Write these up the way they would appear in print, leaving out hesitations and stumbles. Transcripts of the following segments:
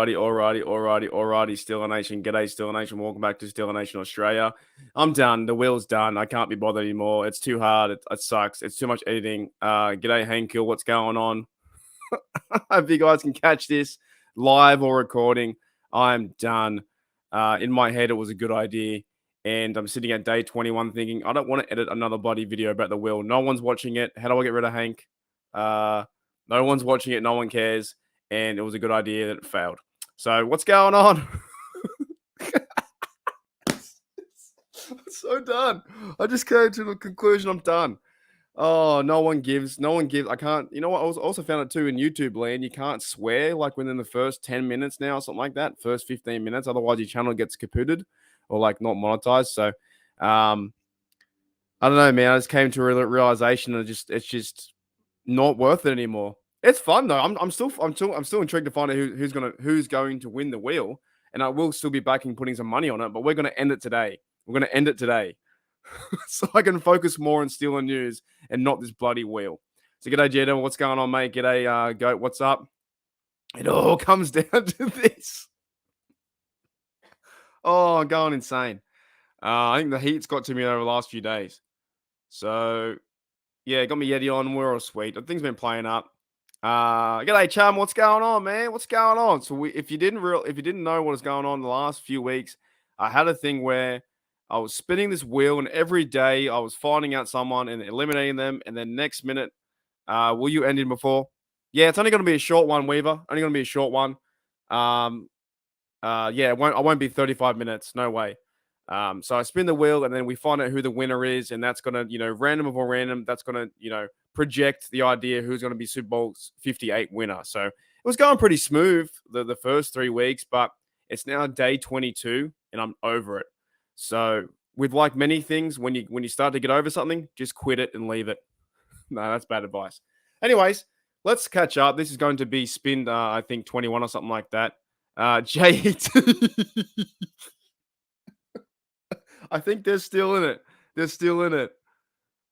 Alrighty. Steeler Nation, g'day, Steeler Nation. Welcome back to Steeler Nation Australia. I'm done. The wheel's done. I can't be bothered anymore. It's too hard. It sucks. It's too much editing. G'day, Hank Hill. What's going on? I hope you guys can catch this live or recording. I'm done. In my head, it was a good idea. And I'm sitting at day 21 thinking, I don't want to edit another bloody video about the wheel. No one's watching it. How do I get rid of Hank? No one's watching it. No one cares. And it was a good idea that it failed. So what's going on? I'm so done. I just came to the conclusion I'm done. Oh, no one gives. I can't. You know what? I also found it too in YouTube land. You can't swear like within the first 10 minutes now or something like that. First 15 minutes. Otherwise, your channel gets kaputted or like not monetized. So, I don't know, man. I just came to a realization that it's just not worth it anymore. It's fun though. I'm still intrigued to find out who's going to win the wheel, and I will still be backing putting some money on it. But we're gonna end it today. So I can focus more on Steeler news and not this bloody wheel. So g'day Jada, what's going on, mate? G'day Goat, what's up? It all comes down to this. Oh, I'm going insane. I think the heat's got to me over the last few days. So yeah, got me Yeti on. We're all sweet. The thing's been playing up. G'day, Chum. What's going on, man? What's going on? So, if you didn't know what was going on the last few weeks, I had a thing where I was spinning this wheel, and every day I was finding out someone and eliminating them, and then next minute, will you end in before? Yeah, it's only going to be a short one, Weaver. Only going to be a short one. Yeah, I won't be 35 minutes. No way. So I spin the wheel and then we find out who the winner is, and that's gonna, random or random, that's gonna, project the idea who's gonna be Super Bowl 58 winner. So it was going pretty smooth the first 3 weeks, but it's now day 22 and I'm over it. So with like many things, when you start to get over something, just quit it and leave it. No, that's bad advice. Anyways, let's catch up. This is going to be spin, I think 21 or something like that. JET. I think they're still in it.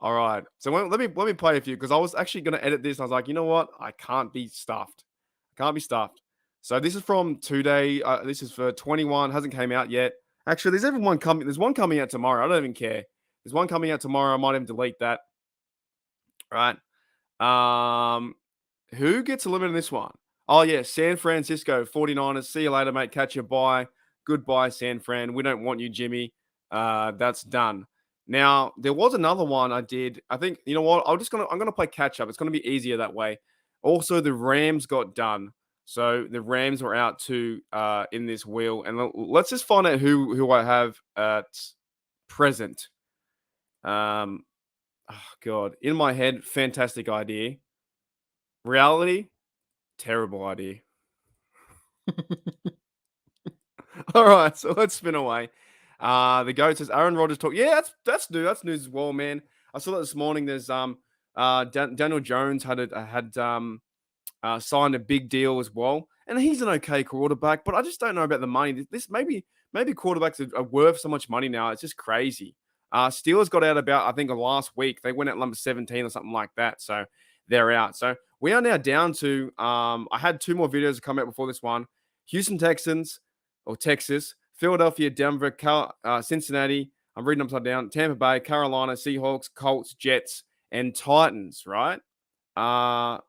All right. So let me play a few because I was actually going to edit this. And I was like, you know what? I can't be stuffed. So this is from today. This is for 21. Hasn't came out yet. Actually, there's one coming out tomorrow. I don't even care. There's one coming out tomorrow. I might even delete that. All right. Who gets eliminated in this one? Oh yeah, San Francisco 49ers. See you later, mate. Catch you. Bye. Goodbye, San Fran. We don't want you, Jimmy. That's done. Now, there was another one I did. I think, you know what? I'm gonna play catch up. It's gonna be easier that way. Also, the Rams got done. So the Rams were out too in this wheel. And let's just find out who I have at present. Oh God. In my head, fantastic idea. Reality, terrible idea. All right, so let's spin away. The goat says Aaron Rodgers talk. Yeah, that's new. That's news as well, man. I saw that this morning. There's Daniel Jones had signed a big deal as well, and he's an okay quarterback. But I just don't know about the money. This maybe quarterbacks are worth so much money now. It's just crazy. Steelers got out about I think last week. They went at number 17 or something like that. So they're out. So we are now down to. I had two more videos come out before this one. Houston Texans or Texas, Philadelphia, Denver, Cincinnati. I'm reading upside down. Tampa Bay, Carolina, Seahawks, Colts, Jets, and Titans. Right. Yeah.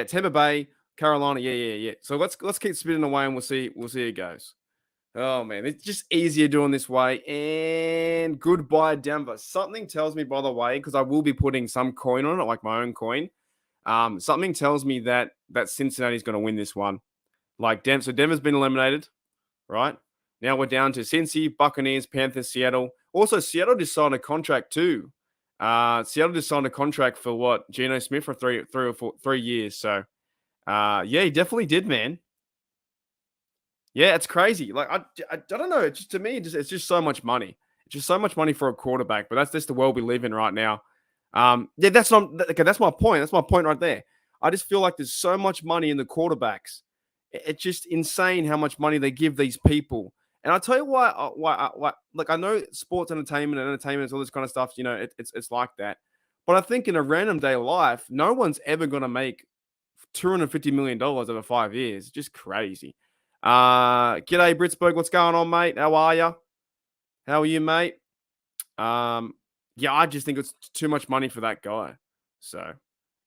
Tampa Bay, Carolina. Yeah. So let's keep spinning away and we'll see how it goes. Oh man, it's just easier doing this way. And goodbye, Denver. Something tells me, by the way, because I will be putting some coin on it, like my own coin. Something tells me that Cincinnati's going to win this one. So Denver's been eliminated, right? Now we're down to Cincy, Buccaneers, Panthers, Seattle. Also, Seattle just signed a contract too. Seattle just signed a contract for what? Geno Smith for 3 years. So, yeah, he definitely did, man. Yeah, it's crazy. Like I don't know. It's just to me, it's just so much money. It's just so much money for a quarterback. But that's just the world we live in right now. Yeah, okay. That's my point. That's my point right there. I just feel like there's so much money in the quarterbacks. It's just insane how much money they give these people. And I'll tell you why. Like I know sports entertainment, all this kind of stuff. You know, it's like that. But I think in a random day life, no one's ever going to make $250 million over 5 years. Just crazy. G'day, Britsburg. What's going on, mate? How are you? How are you, mate? Yeah, I just think it's too much money for that guy. So,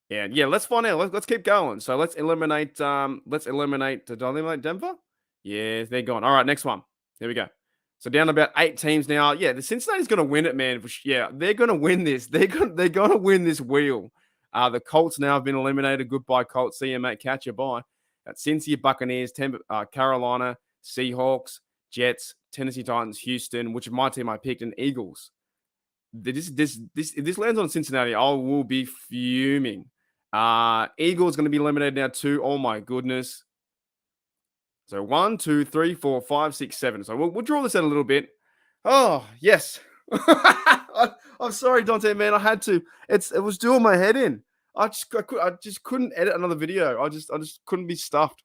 yeah. Let's find out. Let's keep going. So let's eliminate. Did I eliminate Denver? Yeah, they're gone. All right, next one. Here we go. So down to about 8 teams now. Yeah, the Cincinnati's going to win it, man. Yeah, they're going to win this. They're going to win this wheel. The Colts now have been eliminated. Goodbye, Colts. See you, mate. Catch you. Bye. That's Cincy, Buccaneers, Carolina, Seahawks, Jets, Tennessee Titans, Houston, which is my team I picked, and Eagles. If this lands on Cincinnati, I will be fuming. Eagles going to be eliminated now too. Oh my goodness. So 1, 2, 3, 4, 5, 6, 7. So we'll draw this out a little bit. Oh yes. I'm sorry, Dante, man. I had to. It was doing my head in. I just couldn't edit another video. I just couldn't be stuffed.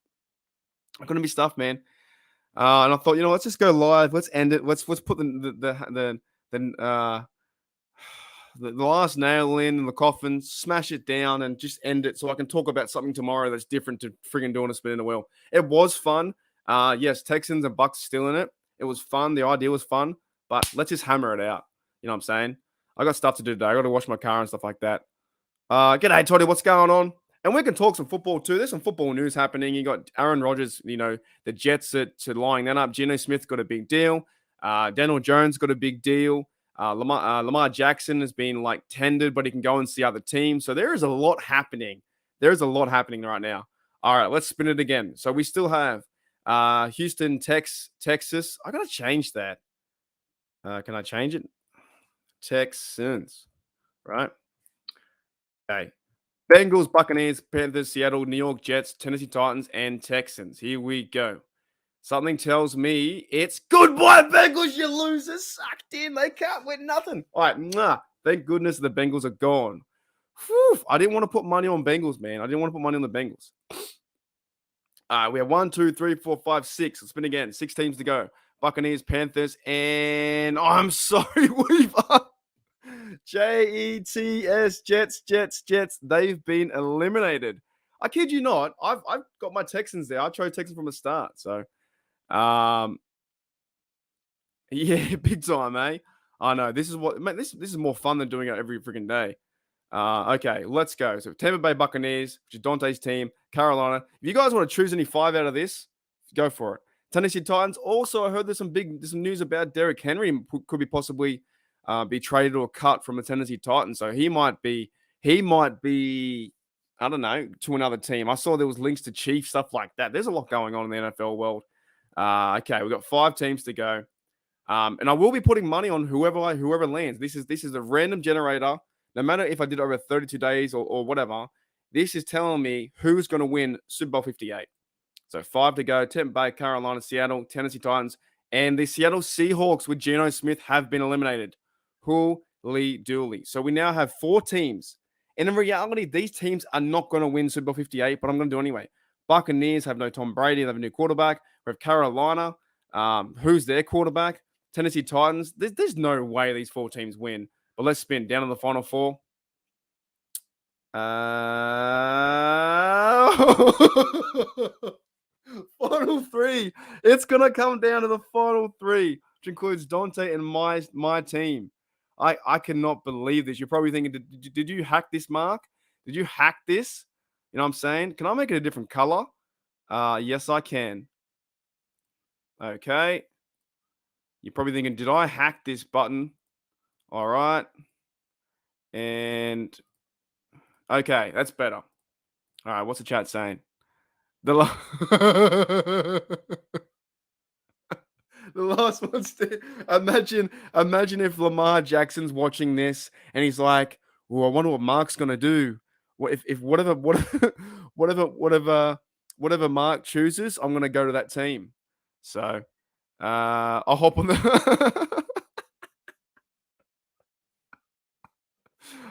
I couldn't be stuffed, man. And I thought, let's just go live. Let's end it. Let's put the last nail in the coffin, smash it down, and just end it so I can talk about something tomorrow that's different to friggin' doing a spin in the wheel. It was fun. Yes, Texans and Bucks still in it. It was fun. The idea was fun, but let's just hammer it out. You know what I'm saying? I got stuff to do today. I got to wash my car and stuff like that. G'day, Toddy. What's going on? And we can talk some football too. There's some football news happening. You got Aaron Rodgers, the Jets to lining that up. Geno Smith got a big deal. Daniel Jones got a big deal. Lamar Jackson has been tendered, but he can go and see other teams. So there is a lot happening. There's a lot happening right now. All right, let's spin it again. So we still have Houston, Texas. I got to change that. Can I change it? Texans, right? Okay. Bengals, Buccaneers, Panthers, Seattle, New York Jets, Tennessee Titans, and Texans. Here we go. Something tells me it's goodbye, Bengals, you losers. Sucked in. They can't win nothing. All right. Thank goodness the Bengals are gone. Whew, I didn't want to put money on Bengals, man. I didn't want to put money on the Bengals. We have 1, 2, 3, 4, 5, 6. Let's spin again. 6 teams to go. Buccaneers, Panthers, and I'm sorry, Weaver. Jets, Jets. They've been eliminated. I kid you not. I've got my Texans there. I chose Texans from the start. So, yeah, big time, eh? I know. This is more fun than doing it every freaking day. Okay, let's go. So Tampa Bay Buccaneers, which is Dante's team, Carolina. If you guys want to choose any 5 out of this, go for it. Tennessee Titans. Also, I heard there's some news about Derrick Henry could be possibly be traded or cut from the Tennessee Titans. So he might be, I don't know, to another team. I saw there was links to Chiefs, stuff like that. There's a lot going on in the NFL world. Okay, we've got 5 teams to go. And I will be putting money on whoever lands. This is a random generator. No matter if I did it over 32 days or whatever, this is telling me who's going to win Super Bowl 58. So 5 to go. Tampa Bay, Carolina, Seattle, Tennessee Titans, And the Seattle Seahawks with Geno Smith have been eliminated. Hooley dooley. So we now have 4 teams. And in reality, these teams are not going to win Super Bowl 58, but I'm going to do anyway. Buccaneers have no Tom Brady. They have a new quarterback. We have Carolina. Who's their quarterback? Tennessee Titans. There's no way these 4 teams win. But let's spin down to the final 4. Final 3. It's gonna come down to the final 3, which includes Dante and my team. I cannot believe this. You're probably thinking, did you hack this, Mark? Did you hack this? You know what I'm saying? Can I make it a different color? Yes, I can. Okay. You're probably thinking, did I hack this button? All right. And okay, that's better. All right, what's the chat saying? The the last one's imagine if Lamar Jackson's watching this and he's like, "Oh, I wonder what Mark's gonna do. What if whatever Mark chooses, I'm gonna go to that team." So I'll hop on the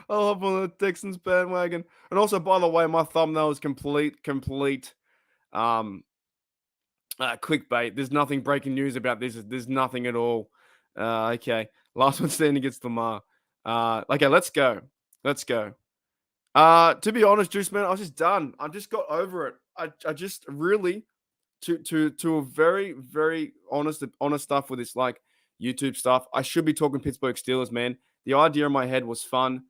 I'll hop on the Texans bandwagon. And also, by the way, my thumbnail is complete um clickbait. There's nothing breaking news about this. There's nothing at all. Okay. Last one standing against Lamar. Okay, let's go. Let's go. To be honest, Juice Man, I was just done. I just got over it. I just really to a very honest stuff with this like YouTube stuff. I should be talking Pittsburgh Steelers, man. The idea in my head was fun.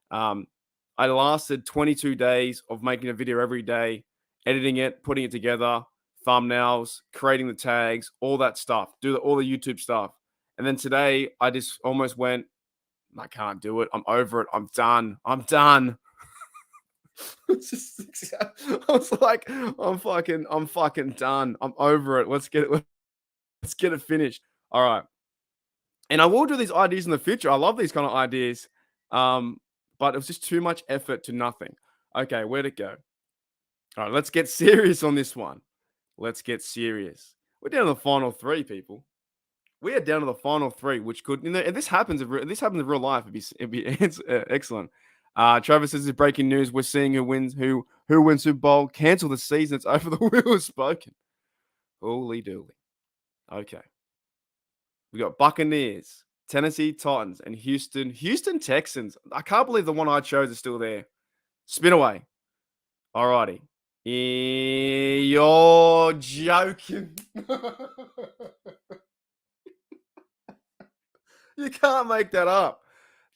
Um, I lasted 22 days of making a video every day, editing it, putting it together, thumbnails, creating the tags, all that stuff, all the YouTube stuff. And then today I just almost went, I can't do it. I'm over it. I'm done. I'm done. I was like, I'm fucking done. I'm over it. Let's get it finished. All right. And I will do these ideas in the future. I love these kind of ideas. But it was just too much effort to nothing. Okay, where'd it go? All right, let's get serious on this one. Let's get serious. We're down to the final 3, people. We are down to the final 3, which could, if this happens, in real life, it'd be it's, excellent. Travis says, "This is breaking news. We're seeing who wins Super Bowl. Cancel the season. It's over. The wheel has spoken." Holy dooly. Okay. We got Buccaneers, Tennessee Titans, and Houston Texans. I can't believe the one I chose is still there. Spin away. Alrighty. You're joking. You can't make that up.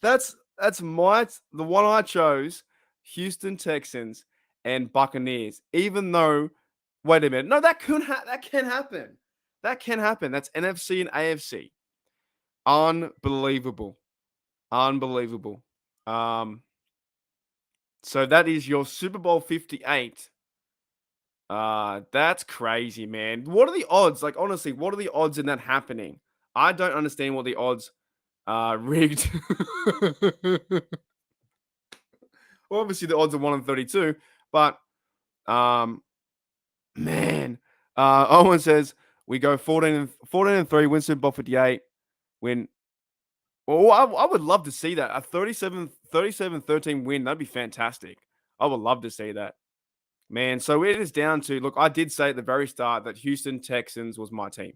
That's the one I chose. Houston Texans and Buccaneers. Even though, wait a minute, no, that can happen. That can happen. That's NFC and AFC. Unbelievable. So that is your Super Bowl 58. That's crazy, man. What are the odds? Like, honestly, what are the odds in that happening? I don't understand what the odds are rigged. Well, obviously the odds are 1 in 32, but man. Owen says we go 14 and 3, win Super Bowl 58, win. Well, I would love to see that. A 37-13 win. That'd be fantastic. I would love to see that. Man, so it is down to, look, I did say at the very start that Houston Texans was my team.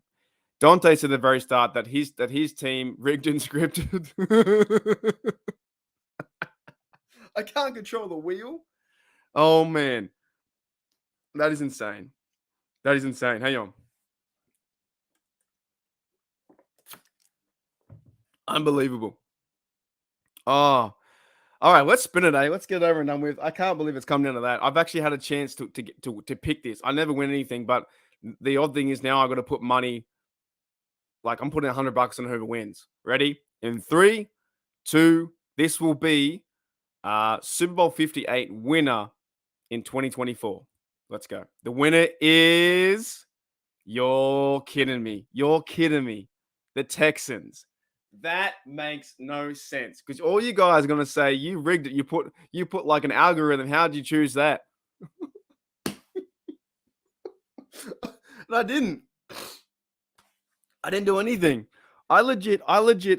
Dante said at the very start that his team rigged and scripted. I can't control the wheel. Oh man. That is insane. That is insane. Hang on. Unbelievable. Oh. All right, let's spin it, eh? Let's get it over and done with. I can't believe it's come down to that. I've actually had a chance to pick this. I never win anything, but the odd thing is now I got to put money. Like I'm putting $100 on whoever wins. Ready? In 3, 2, this will be Super Bowl 58 winner in 2024. Let's go. The winner is, you're kidding me. You're kidding me. The Texans. That makes no sense because all you guys are gonna say you rigged it. You put like an algorithm. How did you choose that? And I didn't. I didn't do anything. I legit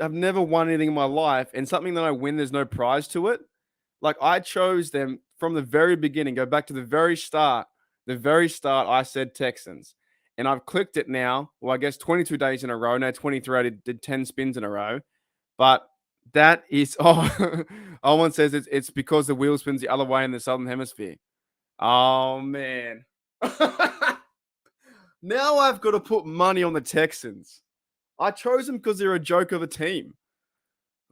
have never won anything in my life, and something that I win, there's no prize to it. Like I chose them from the very beginning. Go back to the very start. The very start, I said Texans, and I've clicked it now. Well, I guess 22 days in a row. Now 23. I did 10 spins in a row, but that is oh, one says it's because the wheel spins the other way in the southern hemisphere. Oh man. Now I've got to put money on the Texans. I chose them because they're a joke of a team.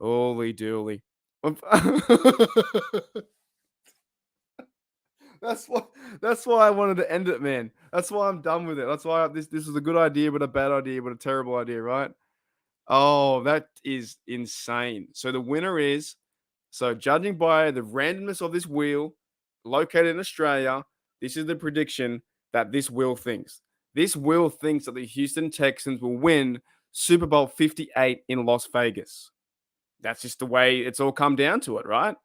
Holy dooley. That's why that's why I wanted to end it, man. That's why I'm done with it. That's why this is a good idea, but a bad idea, but a terrible idea, right? Oh, that is insane. So the winner is so judging by the randomness of this wheel located in Australia, this is the prediction that this wheel thinks. This wheel thinks that the Houston Texans will win Super Bowl 58 in Las Vegas. That's just the way it's all come down to it, right?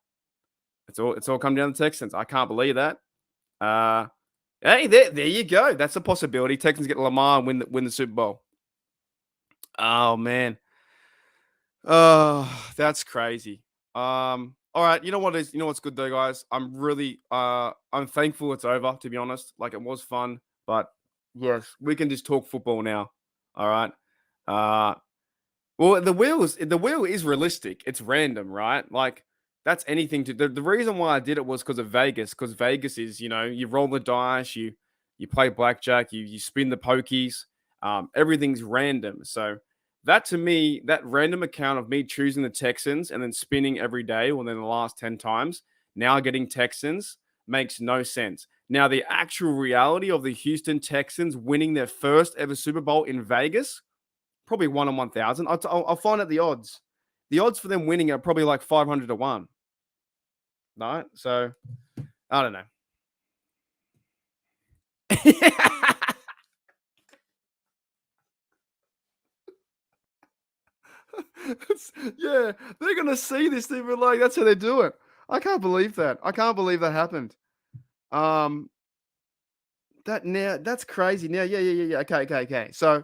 It's all come down to Texans. I can't believe that. Uh, hey, there you go. That's a possibility. Texans get Lamar and win the Super Bowl. Oh man. Oh, that's crazy. All right. You know what's good though, guys? I'm thankful it's over, to be honest. Like it was fun, but yes, we can just talk football now. All right. Uh Well, the wheel is realistic. It's random, right? Like that's anything to the reason why I did it was because of Vegas. Because Vegas is, you roll the dice, you play blackjack, you spin the pokies. Everything's random. So that to me, that random account of me choosing the Texans and then spinning every day, or then the last 10 times, now getting Texans makes no sense. Now, the actual reality of the Houston Texans winning their first ever Super Bowl in Vegas. Probably 1 in 1,000. I'll find out the odds. The odds for them winning are probably like 500 to 1. Right? So, I don't know. Yeah, they're gonna see this. They'll be like, that's how they do it. I can't believe that. I can't believe that happened. Um, that's crazy. Now, yeah. Okay. So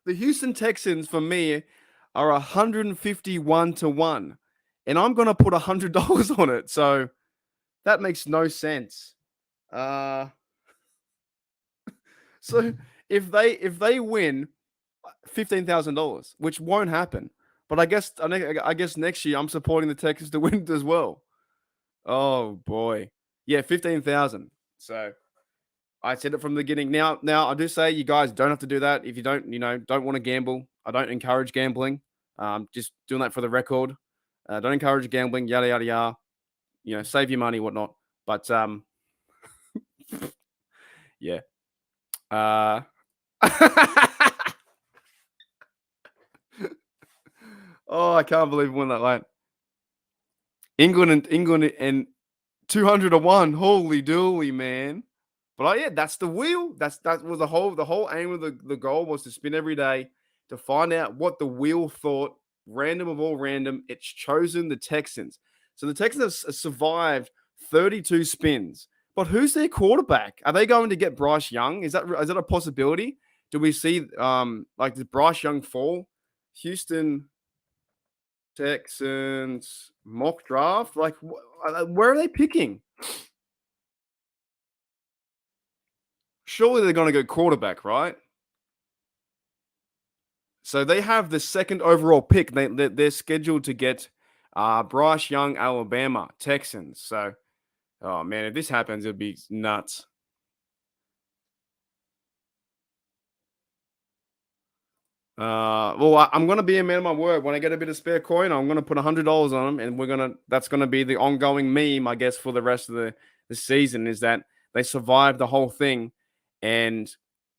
the Houston Texans for me are 151 to 1. And I'm gonna put $100 on it. So that makes no sense. Uh so if they win $15,000, which won't happen, but I guess next year I'm supporting the Texans to win as well. Oh boy, yeah, 15,000. So I said it from the beginning. Now I do say you guys don't have to do that if you don't want to gamble. I don't encourage gambling. Just doing that for the record. Don't encourage gambling. Yada yada yada. Save your money, whatnot. But yeah. Uh, oh, I can't believe we won that late. England and 200 to 1. Holy dooly, man. But yeah, that's the wheel. That was the whole aim of the goal was to spin every day to find out what the wheel thought. Random of all random, it's chosen the Texans. So the Texans have survived 32 spins. But who's their quarterback? Are they going to get Bryce Young? Is that a possibility? Do we see like does Bryce Young fall? Houston Texans mock draft? Like where are they picking? Surely they're going to go quarterback, right? So they have the second overall pick. They're scheduled to get Bryce Young, Alabama, Texans. So, oh man, if this happens, it'd be nuts. Well, I'm gonna be a man of my word. When I get a bit of spare coin, I'm gonna put $100 on them, and that's gonna be the ongoing meme, I guess, for the rest of the season. Is that they survived the whole thing, and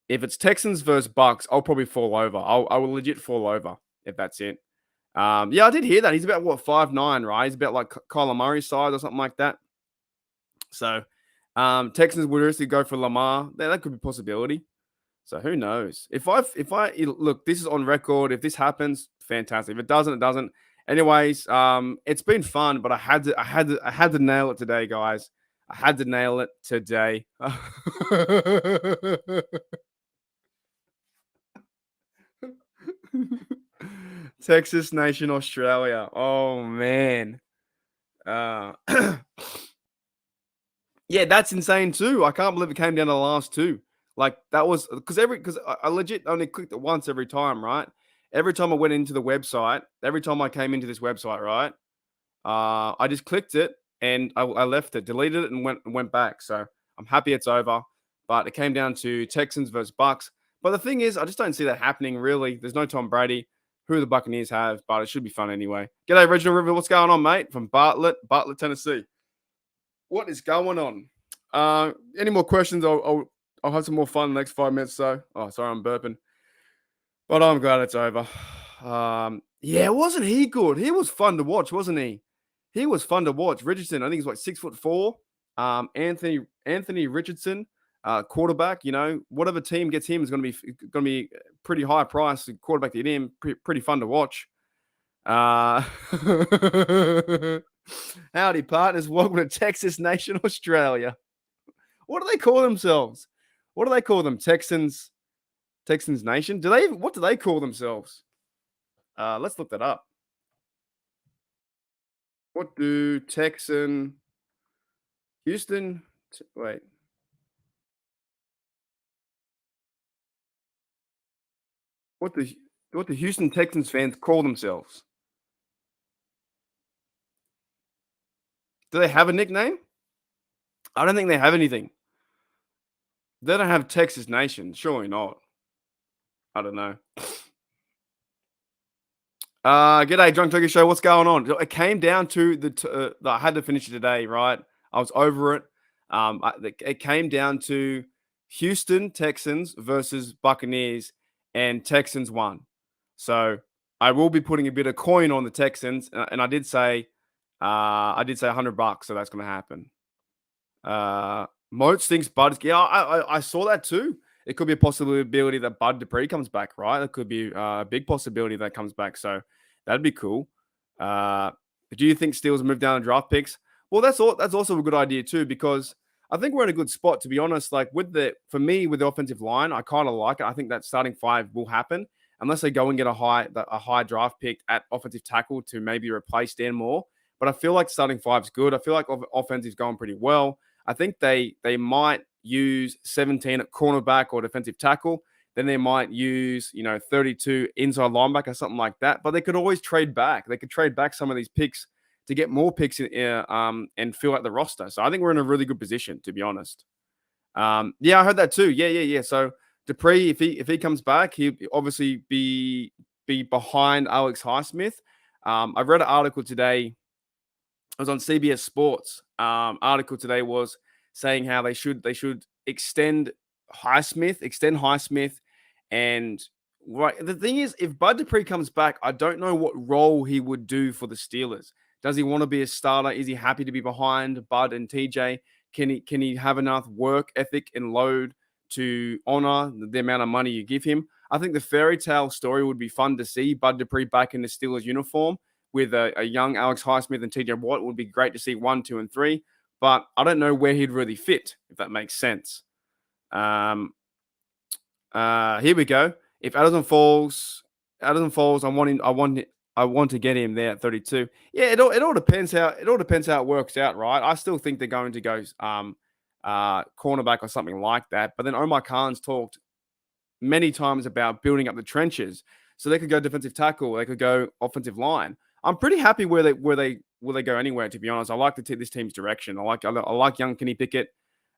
if it's Texans versus Bucks, I'll probably fall over. I will legit fall over if that's it. Yeah, I did hear that. He's about what 5'9", right? He's about like Kyler Murray size or something like that. So, Texans would honestly go for Lamar. That could be a possibility. So who knows? If I look, this is on record. If this happens, fantastic. If it doesn't, it doesn't. Anyways, it's been fun, but I had to nail it today, guys. I had to nail it today. Texas Nation, Australia. Oh man. Uh, yeah, that's insane too. I can't believe it came down to the last two. Like that was because I legit only clicked it once every time, right? Every time I went into the website, every time I came into this website, right? I just clicked it and I left it, deleted it, and went back. So I'm happy it's over. But it came down to Texans versus Bucks. But the thing is, I just don't see that happening. Really, there's no Tom Brady. Who the Buccaneers have, but it should be fun anyway. G'day, Reginald River. What's going on, mate? From Bartlett, Tennessee. What is going on? Any more questions? I'll have some more fun in the next 5 minutes. So, oh, sorry, I'm burping. But I'm glad it's over. Yeah, wasn't he good? He was fun to watch, wasn't he? He was fun to watch. Richardson, I think he's like 6'4". Anthony Richardson, quarterback. You know, whatever team gets him is going to be pretty high price. The quarterback to get him, pretty fun to watch. Uh, Howdy, partners. Welcome to Texas Nation, Australia. What do they call themselves? What do they call them? Texans Nation? What do they call themselves? Let's look that up. What do Houston wait. What the what the Houston Texans fans call themselves? Do they have a nickname? I don't think they have anything. They don't have Texas Nation. Surely not. I don't know. G'day, Drunk Turkey Show. What's going on? It came down to I had to finish it today, right? I was over it. It came down to Houston Texans versus Buccaneers, and Texans won. So I will be putting a bit of coin on the Texans, and I did say $100, so that's going to happen. Moats thinks Bud. Yeah, I saw that too. It could be a possibility that Bud Dupree comes back, right? That could be a big possibility that comes back. So that'd be cool. Do you think Steelers move down in draft picks? Well, that's also a good idea too, because I think we're in a good spot, to be honest. Like for me with the offensive line, I kind of like it. I think that starting five will happen unless they go and get a high draft pick at offensive tackle to maybe replace Dan Moore. But I feel like starting five's good. I feel like offense is going pretty well. I think they might use 17 at cornerback or defensive tackle. Then they might use 32 inside linebacker, something like that. But they could always trade back. They could trade back some of these picks to get more picks and fill out the roster. So I think we're in a really good position, to be honest. Yeah, I heard that too. Yeah. So Dupree, if he comes back, he'll obviously be behind Alex Highsmith. I read an article today. I was on CBS Sports. Article today was saying how they should extend Highsmith, and right. The thing is, if Bud Dupree comes back, I don't know what role he would do for the Steelers. Does he want to be a starter? Is he happy to be behind Bud and TJ? Can he have enough work ethic and load to honor the amount of money you give him? I think the fairy tale story would be fun to see. Bud Dupree back in the Steelers uniform with a young Alex Highsmith and TJ Watt. It would be great to see 1, 2, and 3. But I don't know where he'd really fit, if that makes sense. Here we go. If Addison falls, I want to get him there at 32. Yeah, it all depends how it works out, right? I still think they're going to go cornerback or something like that. But then Omar Khan's talked many times about building up the trenches, so they could go defensive tackle, they could go offensive line. I'm pretty happy where they go anywhere. To be honest, I like this team's direction. I like young Kenny Pickett.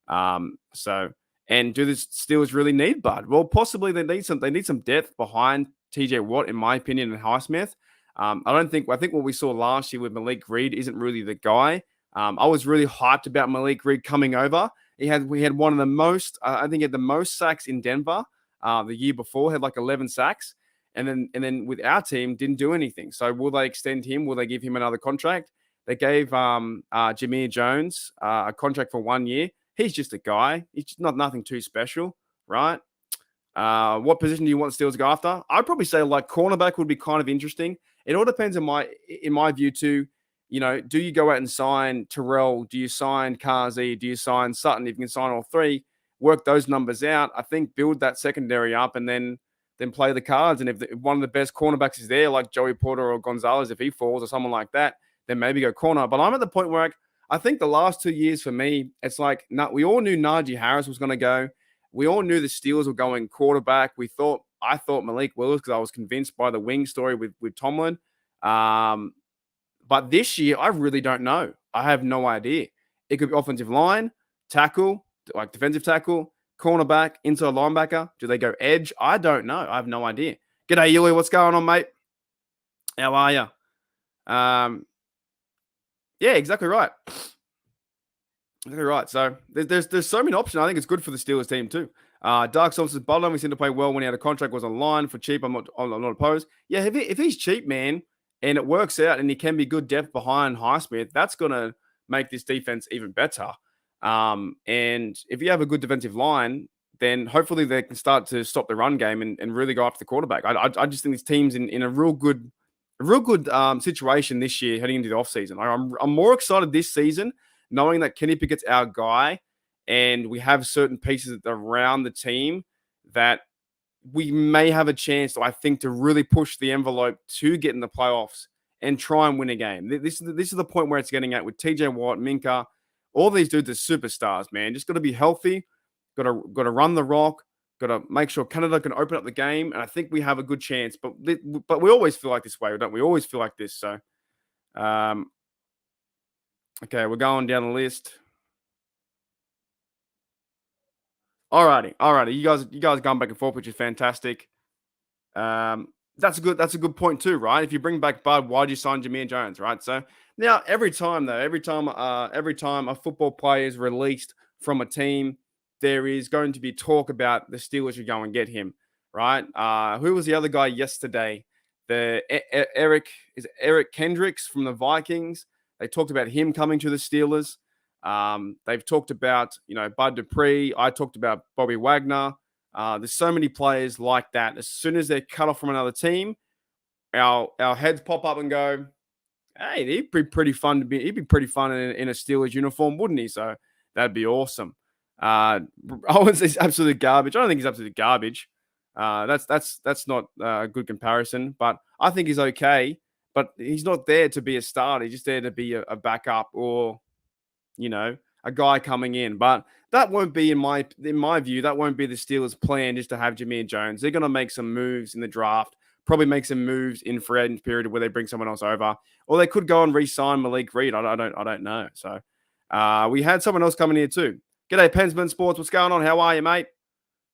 So, and do the Steelers really need Bud? Well, possibly they need some depth behind TJ Watt, in my opinion, and Highsmith. I think what we saw last year with Malik Reed isn't really the guy. I was really hyped about Malik Reed coming over. We had one of the most, I think, he had the most sacks in Denver the year before. Had like 11 sacks, and then with our team didn't do anything. So will they extend him? Will they give him another contract? They gave Jameer Jones a contract for 1 year. He's just a guy. He's just nothing too special, right? What position do you want the Steelers to go after? I'd probably say like cornerback would be kind of interesting. It all depends in my view too. Do you go out and sign Terrell? Do you sign Kazi? Do you sign Sutton? If you can sign all three, work those numbers out. I think build that secondary up, and then then play the cards. And if one of the best cornerbacks is there, like Joey Porter or Gonzalez, if he falls or someone like that, then maybe go corner. But I'm at the point where I think the last 2 years for me, it's like we all knew Najee Harris was going to go. We all knew the Steelers were going quarterback. I thought Malik Willis because I was convinced by the wing story with Tomlin. Um, but this year, I really don't know. I have no idea. It could be offensive line, tackle, like defensive tackle, cornerback, inside linebacker. Do they go edge? I don't know. I have no idea. G'day, Hooley. What's going on, mate? How are you? Yeah, exactly right. Exactly right. So there's so many options. I think it's good for the Steelers team too. Dark Sauce says Butler, we seem to play well when he had a contract was online for cheap. I'm not opposed. Yeah, if he's cheap, man, and it works out and he can be good depth behind Highsmith, that's gonna make this defense even better. And if you have a good defensive line, then hopefully they can start to stop the run game and really go after the quarterback. I just think this team's in a real good situation this year heading into the offseason. I'm more excited this season knowing that Kenny Pickett's our guy and we have certain pieces around the team that we may have a chance, I think, to really push the envelope to get in the playoffs and try and win a game. This is the point where it's getting at with TJ Watt, Minka. All these dudes are superstars, man. Just got to be healthy, got to run the rock, got to make sure Canada can open up the game, and I think we have a good chance. But we always feel like this way, don't we? Always feel like this. So, okay, we're going down the list. Alrighty. You guys going back and forth, which is fantastic. That's a good point too, right? If you bring back Bud, why do you sign Jameer Jones, right? So now every time a football player is released from a team, there is going to be talk about the Steelers should go and get him, right? Who was the other guy yesterday? Eric Kendricks from the Vikings. They talked about him coming to the Steelers. They've talked about, Bud Dupree. I talked about Bobby Wagner. There's so many players like that. As soon as they're cut off from another team, our heads pop up and go, hey, he'd be pretty fun in a Steelers uniform, wouldn't he? So that'd be awesome. Owens is absolute garbage. I don't think he's absolute garbage. That's not a good comparison, but I think he's okay. But he's not there to be a starter. He's just there to be a backup or, a guy coming in. But that won't be in my view. That won't be the Steelers' plan just to have Jameer Jones. They're going to make some moves in the draft. Probably make some moves in free agent period where they bring someone else over, or they could go and re-sign Malik Reed. I don't know. So we had someone else coming here too. G'day, Pensman Sports. What's going on? How are you, mate?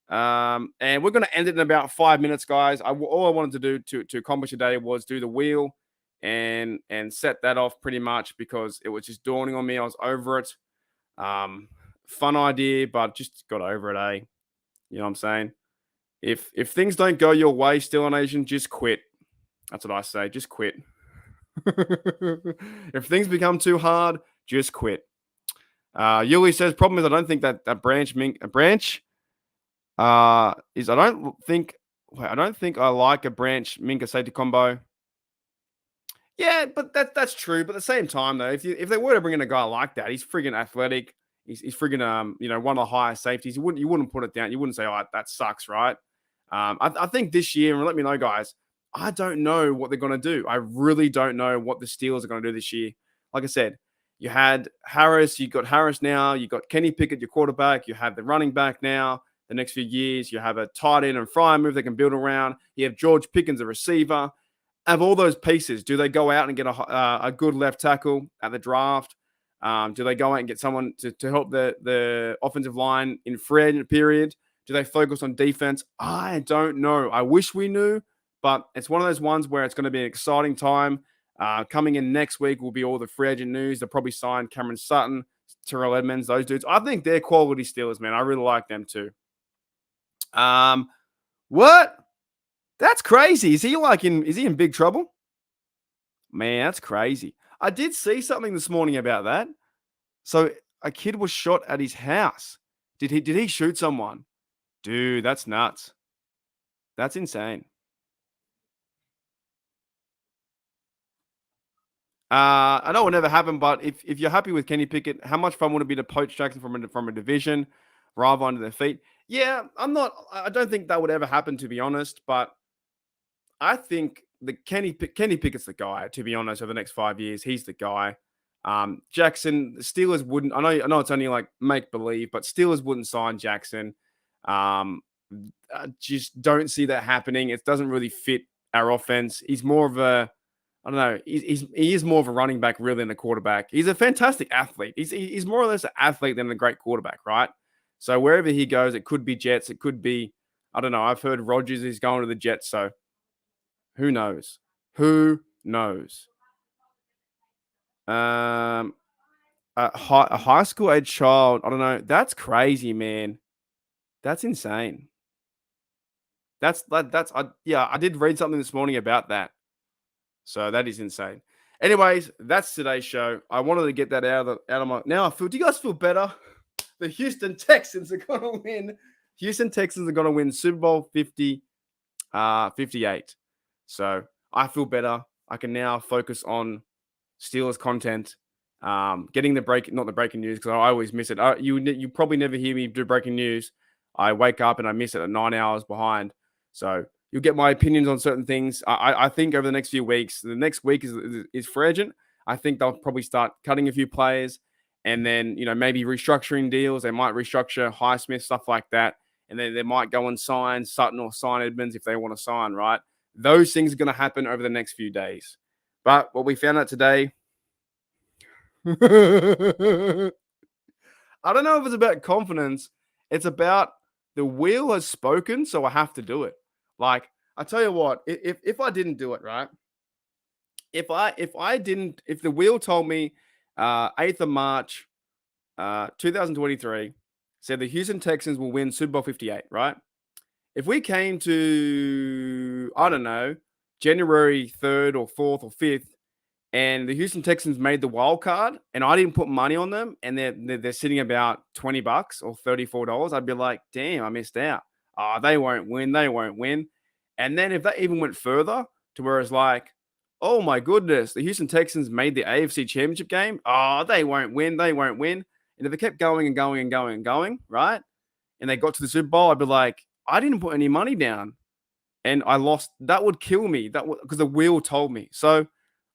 And we're going to end it in about 5 minutes, guys. All I wanted to do to accomplish today was do the wheel and set that off pretty much because it was just dawning on me. I was over it. Fun idea, but just got over it, eh? You know what I'm saying? If things don't go your way, Still Nation, just quit. That's what I say. Just quit. If things become too hard, just quit. Yuli says, problem is I don't think that branch is I don't think I like a branch Minka safety combo. Yeah, but that's true. But at the same time, though, if they were to bring in a guy like that, he's friggin' athletic. He's friggin' one of the highest safeties. You wouldn't put it down. You wouldn't say, oh, that sucks, right? I think this year, and let me know, guys. I don't know what they're gonna do. I really don't know what the Steelers are gonna do this year. Like I said, you had Harris, you got Harris now, you got Kenny Pickett, your quarterback, you have the running back now. The next few years, you have a tight end and fry move they can build around. You have George Pickens, a receiver. Of all those pieces, do they go out and get a good left tackle at the draft? Do they go out and get someone to help the offensive line in free agent period? Do they focus on defense? I don't know. I wish we knew, but it's one of those ones where it's going to be an exciting time. Coming in next week will be all the free agent news. They'll probably sign Cameron Sutton, Terrell Edmonds, those dudes. I think they're quality Steelers, man. I really like them too. What? That's crazy. Is he in big trouble? Man, that's crazy. I did see something this morning about that. So a kid was shot at his house. Did he shoot someone? Dude, that's nuts. That's insane. I know it never happened, but if you're happy with Kenny Pickett, how much fun would it be to poach Jackson from a division, rather under their feet? Yeah, I'm not. I don't think that would ever happen, to be honest. But I think the Kenny Pickett's the guy. To be honest, over the next 5 years, he's the guy. Jackson, the Steelers wouldn't. I know it's only like make believe, but Steelers wouldn't sign Jackson. Um, I just don't see that happening. It doesn't really fit our offense. He's more of a, I don't know. He is more of a running back really than a quarterback. He's a fantastic athlete. He's more or less an athlete than a great quarterback, right? So wherever he goes, it could be Jets. It could be, I don't know. I've heard Rodgers is going to the Jets. So who knows? Who knows? Um, a high school age child. I don't know. That's crazy, man. That's insane. Yeah. I did read something this morning about that. So that is insane. Anyways, that's today's show. I wanted to get that out of my. Now I feel. Do you guys feel better? The Houston Texans are gonna win. Houston Texans are gonna win Super Bowl 58. So I feel better. I can now focus on Steelers content. Getting the not the breaking news because I always miss it. You probably never hear me do breaking news. I wake up and I miss it at 9 hours behind. So you'll get my opinions on certain things. I think over the next few weeks, the next week is free agent. I think they'll probably start cutting a few players, and then maybe restructuring deals. They might restructure Highsmith, stuff like that, and then they might go and sign Sutton or sign Edmonds if they want to sign. Right, those things are going to happen over the next few days. But what we found out today. I don't know if it's about confidence. It's about the wheel has spoken, so I have to do it. Like I tell you what, if I didn't do it right, if the wheel told me 8th of March, 2023, said the Houston Texans will win Super Bowl 58, right? If we came to I don't know January 3rd or 4th or 5th and the Houston Texans made the wild card, and I didn't put money on them, and they're sitting about $20 or $34, I'd be like, damn, I missed out. Oh, they won't win. They won't win. And then if that even went further to where it's like, oh my goodness, the Houston Texans made the AFC Championship game. Oh, they won't win. They won't win. And if they kept going and going and going and going, right? And they got to the Super Bowl, I'd be like, I didn't put any money down and I lost. That would kill me. That would because the wheel told me. So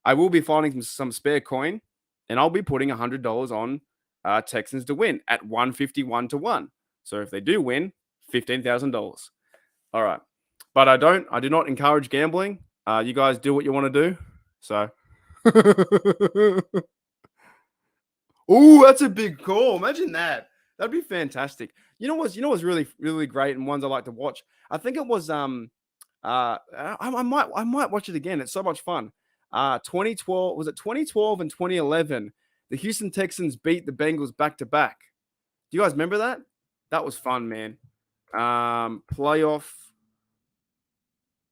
I will be finding some spare coin, and I'll be putting $100 on Texans to win at 151 to 1. So if they do win, $15,000. All right. But I do not encourage gambling. You guys do what you want to do. So oh, that's a big call. Imagine that. That'd be fantastic. You know what's really, really great and ones I like to watch? I think it was I might watch it again. It's so much fun. 2012 was it 2012 and 2011? The Houston Texans beat the Bengals back to back. Do you guys remember that? That was fun, man. Playoff.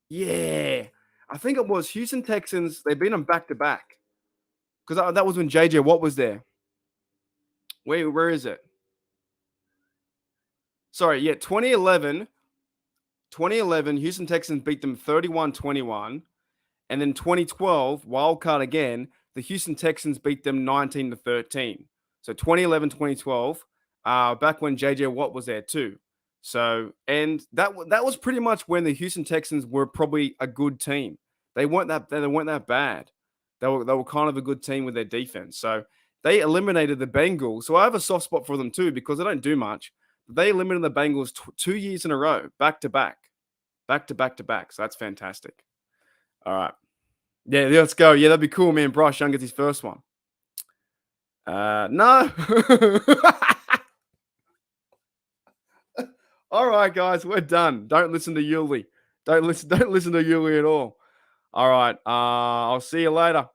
Yeah, I think it was Houston Texans. They beat them back to back because that was when JJ Watt was there. Wait, where is it? Sorry, yeah, 2011, Houston Texans beat them 31-21. And then 2012, wild card again, the Houston Texans beat them 19-13. So 2011, 2012, back when JJ Watt was there too. So, and that was pretty much when the Houston Texans were probably a good team. They weren't that bad. They were kind of a good team with their defense. So they eliminated the Bengals. So I have a soft spot for them too because they don't do much. They eliminated the Bengals 2 years in a row, back to back, back to back to back. So that's fantastic. All right. Yeah, let's go. Yeah, that'd be cool, man. Bryce Young gets his first one. No. All right, guys, we're done. Don't listen to Hooley. Don't listen to Hooley at all. All right. I'll see you later.